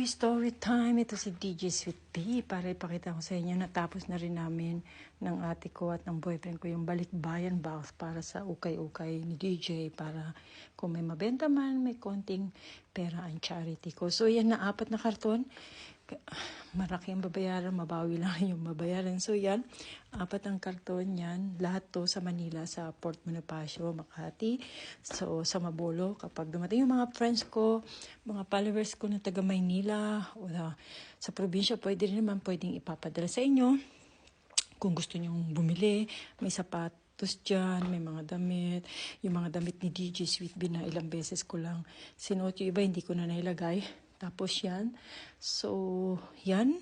Story time. Ito si DJ Sweet Pea para ipakita ko sa inyo. Natapos na rin namin ng ate ko at ng boyfriend ko yung balikbayan box para sa ukay-ukay ni DJ para kung may mabenta man, may konting pera ang charity ko. So yan na 4 na karton. Maraki ang babayaran, mabawi lang yung babayaran. So yan, 4 ang karton yan. Lahat to sa Manila, sa Port Bonifacio, Makati. So sa Mabolo, kapag dumating yung mga friends ko, mga followers ko na taga Maynila o sa probinsya, pwedeng ipapadala sa inyo. Kung gusto nyong bumili, may sapatos dyan, may mga damit. Yung mga damit ni DJ Sweet Pea na ilang beses ko lang sinuot. Yung iba hindi ko na nailagay. Tapos yan. So, yan.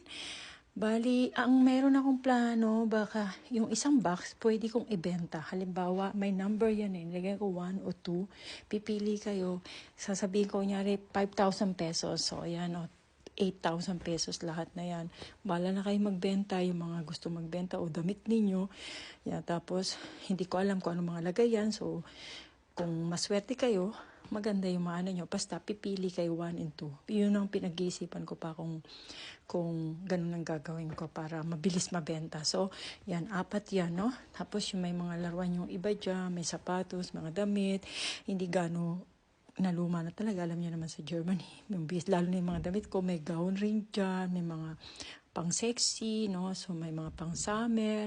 Bali, ang meron akong plano, baka yung isang box, pwede kong ibenta. Halimbawa, may number yan eh. Nilagay ko 1 o 2. Pipili kayo. Sasabihin ko, kunyari, 5,000 pesos. So, yan o. 8,000 pesos lahat na yan. Bala na kayo magbenta, yung mga gusto magbenta o damit ninyo. Yan, tapos, hindi ko alam kung ano mga lagay yan. So, kung maswerte kayo, maganda yung mga nyo. Basta pipili kayo 1 and 2. Yun ang pinag-iisipan ko pa kung ganun ang gagawin ko para mabilis mabenta. So, yan, 4 yan, no? Tapos yung may mga laruan yung iba dyan, may sapatos, mga damit, hindi gano naluma na talaga. Alam niyo naman sa Germany, lalo na yung mga damit ko, may gown ring dyan, may mga pang sexy, no? So, may mga pang summer,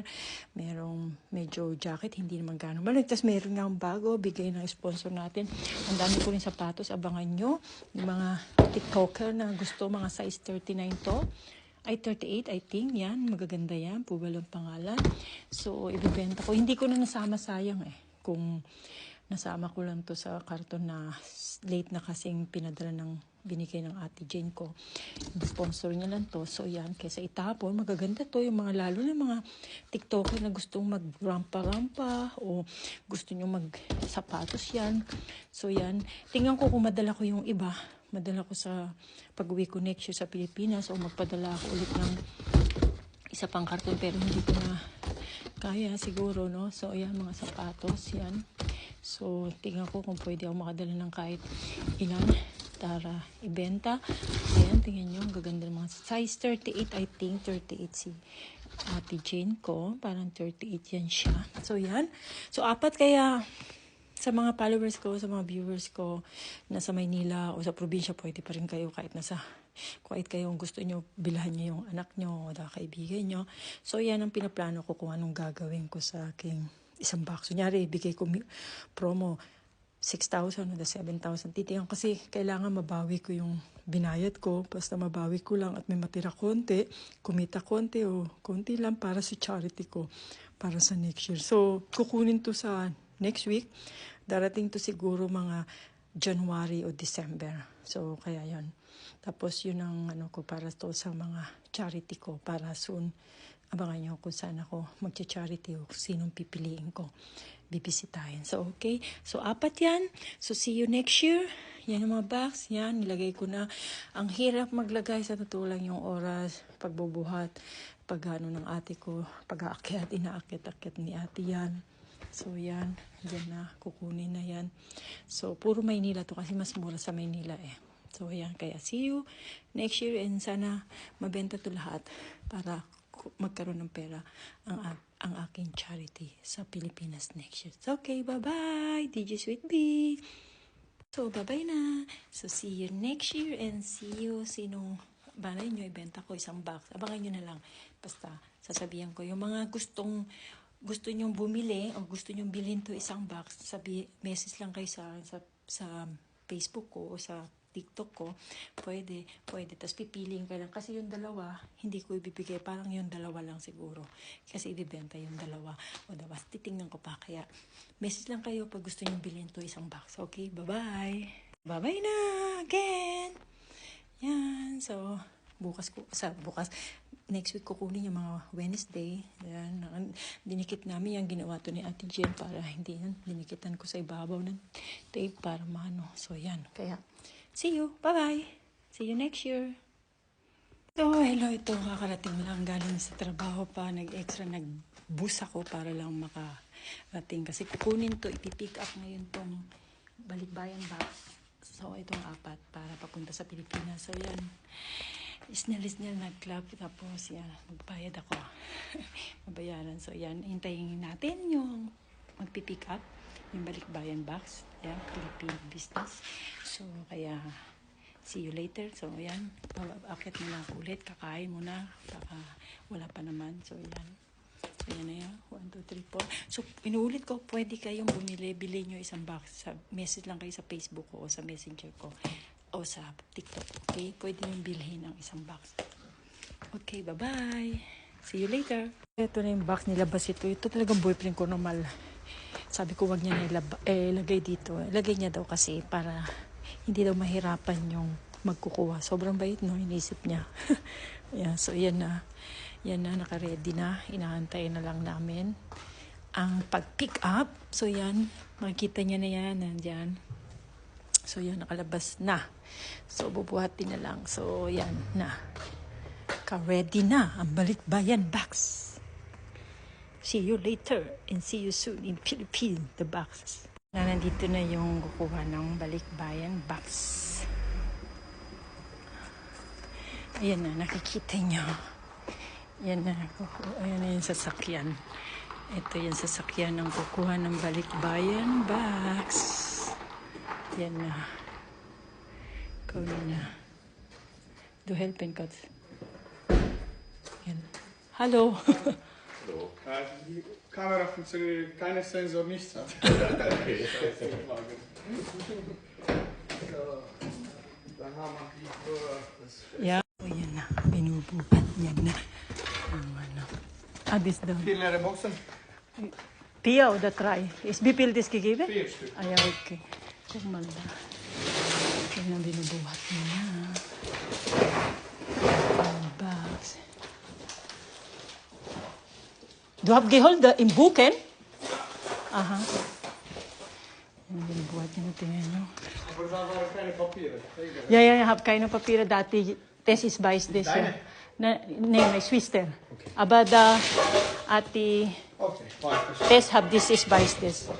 merong medyo jacket, hindi naman gano'ng malag. Tapos, meron nga ang bago, bigay ng sponsor natin. Ang dami ko rin sapatos, abangan nyo. Yung mga TikToker na gusto, mga size 39 to. Ay, 38, I think. Yan, magaganda yan. Pubalong pangalan. So, ibibenta ko. Hindi ko na nasama, sayang eh. Kung nasama ko lang to sa karton na late na kasing pinadala binigay ng ate Jane ko. Sponsor niya lang to. So yan, kaysa itapon, magaganda to. Yung mga lalo na mga TikToker na gustong mag-rampa-rampa o gusto nyo mag-sapatos yan. So yan, tingnan ko kung madala ko yung iba. Madala ko sa pag-uwi ko next year sa Pilipinas o magpadala ako ulit ng isa pang karton pero hindi ko na kaya siguro, no? So yan, mga sapatos, yan. So, tingnan ko kung pwede ako makadala ng kahit ilan para ibenta. Ayan, tingnan nyo. Ang gaganda ng mga size 38, I think. 38 si ate Jane ko. Parang 38 yan siya. So, yan. So, 4 kaya sa mga followers ko, sa mga viewers ko na sa Maynila o sa probinsya, pwede pa rin kayo kahit kahit kayong gusto nyo, bilhan nyo yung anak nyo o kaibigan nyo. So, yan ang pinaplano ko kung anong gagawin ko sa aking isang box. Kunyari, ibigay ko promo 6,000 o 7,000. Titigan kasi kailangan mabawi ko yung binayad ko. Basta mabawi ko lang at may matira konti, kumita konti o konti lang para sa charity ko para sa next year. So, kukunin to sa next week. Darating to siguro mga January o December. So, kaya yon. Tapos, yun ang ko para to sa mga charity ko para soon. Abangan nyo kung saan ako magcha-charity o sinong pipiliin ko. Bibisitahin. So, okay. So, 4 yan. So, see you next year. Yan ang mga box. Yan, nilagay ko na. Ang hirap maglagay sa totoo lang yung oras, pagbubuhat, pag-ano ng ate ko, pag-aakyat, inaakit-akit ni ate yan. So, yan. Yan na. Kukunin na yan. So, puro Maynila to kasi mas mura sa Maynila eh. So, yan. Kaya, see you next year and sana mabenta to lahat para magkaroon ng pera ang aking charity sa Pilipinas next year. So, okay, bye-bye, DJ Sweet Pea. So, bye-bye na. So, see you next year and see you sinong balay nyo, ibenta ko isang box. Abangan nyo na lang. Basta, sasabihan ko yung mga gusto nyong bumili o gusto nyong bilhin to isang box, message lang kayo sa Facebook ko o sa TikTok ko, pwede. Tapos pipiliin ka lang. Kasi yung dalawa, hindi ko ibibigay. Parang yung dalawa lang siguro. Kasi ibibenta yung dalawa. O diba, titingnan ko pa. Kaya, message lang kayo pag gusto nyo bilhin to isang box. Okay, bye-bye. Bye-bye na again. Yan. So, bukas, next week kukunin yung mga Wednesday. Yan. Dinikit namin yung ginawa to ni Ate Jen para hindi yan. Dinikitan ko sa ibabaw ng tape para maano. So, yan. Kaya, see you. Bye-bye. See you next year. So, hello. Ito, kakarating lang galing sa trabaho pa. Nag-bus ako para lang makarating. Kasi kukunin to, ipipick up ngayon tong balikbayan box So, itong 4 para papunta sa Pilipinas. So, yan. Isnel nag-club. Tapos, yan. Magbayad ako. Mabayaran. So, yan. Hintayin natin yung magpipick up. Yung balikbayan box. Yan. Philippine business. So, kaya see you later. So, yan. Akit muna ako ulit. Kakain muna. Baka wala pa naman. So, yan. So, yan na yan. 1, 2, 3, 4. So, inuulit ko, pwede kayong bili nyo isang box. Message lang kayo sa Facebook ko o sa Messenger ko o sa TikTok. Okay? Pwede nyo bilhin ang isang box. Okay, bye-bye. See you later. Ito na yung box, nilabas ito. Ito talagang boyfriend ko normal. Sabi ko, wag niya na lagay dito. Lagay niya daw kasi para hindi daw mahirapan yung magkukuha. Sobrang bait, no? Inisip niya. Yeah, so, yan na. Yan na, naka-ready na. Inaantay na lang namin ang pag-pick up. So, yan. Makikita niya na yan. Nandyan. So, yan. Nakalabas na. So, bubuhatin na lang. So, yan na. Ka-ready na ang balikbayan box. See you later and see you soon in Philippines, the box. Nandito na yung kukuha ng balikbayan box. Ayan na, nakikita nyo. Yan na, ayan na yung sasakyan. Ito yung sasakyan ng kukuha ng balikbayan box. Yan na. Ikaw na. Du helpen Gott. Yan. Hallo. Hallo. Die Kamera funktioniert, keine Sensor, nichts hat. Okay. Dann haben wir die das Yeah. O yan na, binubuhat niya na. Ano. This daw. Viele Boxen, Pia oder 3? Ist wie viel das gegeben? 4 Stück. Ah ja, okay. Guck mal da. Yan na binubuhat niya na. Ang box. Du hast geholt im Buchen? Aha. Yan, binubuhat niya na. Tingnan nyo. Aber da waren keine Papiere. Ja, ich habe keine Papiere da. Das ist weiß. Das, Deine? Nein, meine Schwester. Okay. Aber da hat die... Okay, warte. Das ist weiß. Das.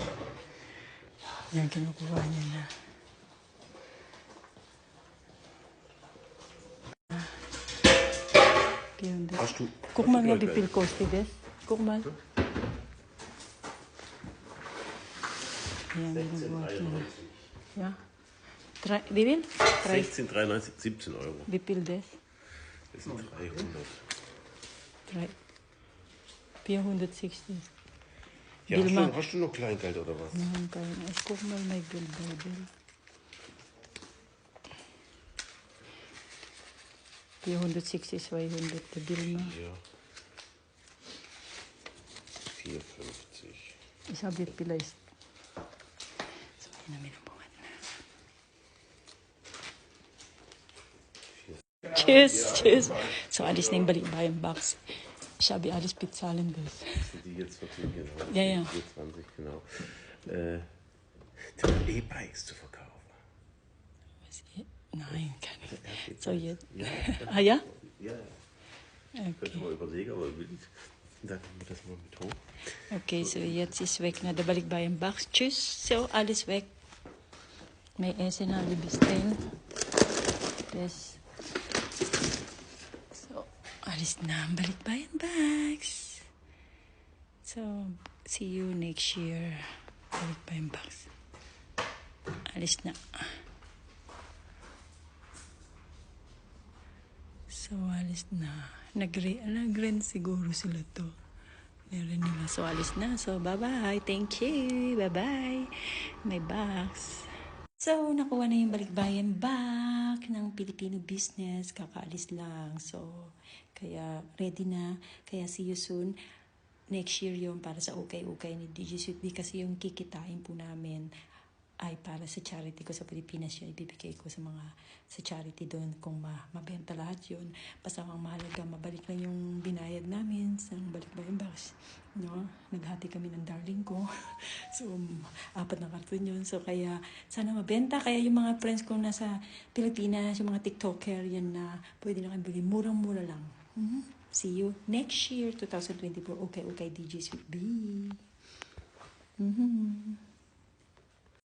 Yan, kinukuha niya na. Hast du, Guck mal, wie viel kostet das? Guck mal. Yan, binubuhat niya na. Ja. Wie viel? 16,93, 17 Euro. Wie viel das? Das sind 300. 460. Ja, Wilma. hast du noch Kleingeld oder was? Nein, ich guck mal mein Geldbeutel. 460, 200, der Wilma. Ja. 4,50. Ich habe jetzt vielleicht... So, yun na binubuhat na. Tschüss. So, alis na yung balikbayan box. Ich habe alles bezahlen das. Die jetzt 14, genau. Ja, ja. 24, genau. Die E-Bikes zu verkaufen. Nein, kann ich. So, jetzt. Ja. Ah ja? Ja. Okay. Könnte mal überlegen, aber dann nehmen wir das mal mit hoch. Okay, so jetzt ist weg na der balikbayan box. Tschüss. So, alles weg. May essen na libistain. Das. So, alis na ang balikbayan box. So, see you next year. Balikbayan box. Alis na. So, alis na. Nag-rent siguro sila to. Meron nila. So, alis na. So, bye-bye. Thank you. Bye-bye. My box. So, nakuha na yung balikbayan back ng Filipino business. Kakaalis lang. So, kaya ready na. Kaya see you soon. Next year yung para sa ukay-ukay ni DJ Sweet D kasi yung kikitain po namin ay para sa charity ko sa Pilipinas yun. Ibibigay ko sa mga sa charity doon kung mabenta lahat yun. Basta ang mahalaga, mabalik lang yung binayad namin sa balikbayan box. No? Naghati kami ng darling ko. So, 4 na karton yun. So, kaya sana mabenta. Kaya yung mga friends ko nasa Pilipinas, yung mga TikToker, yan na pwede na kayo bili. Murang-mura lang. See you next year, 2024. Okay, DJ Sweet B.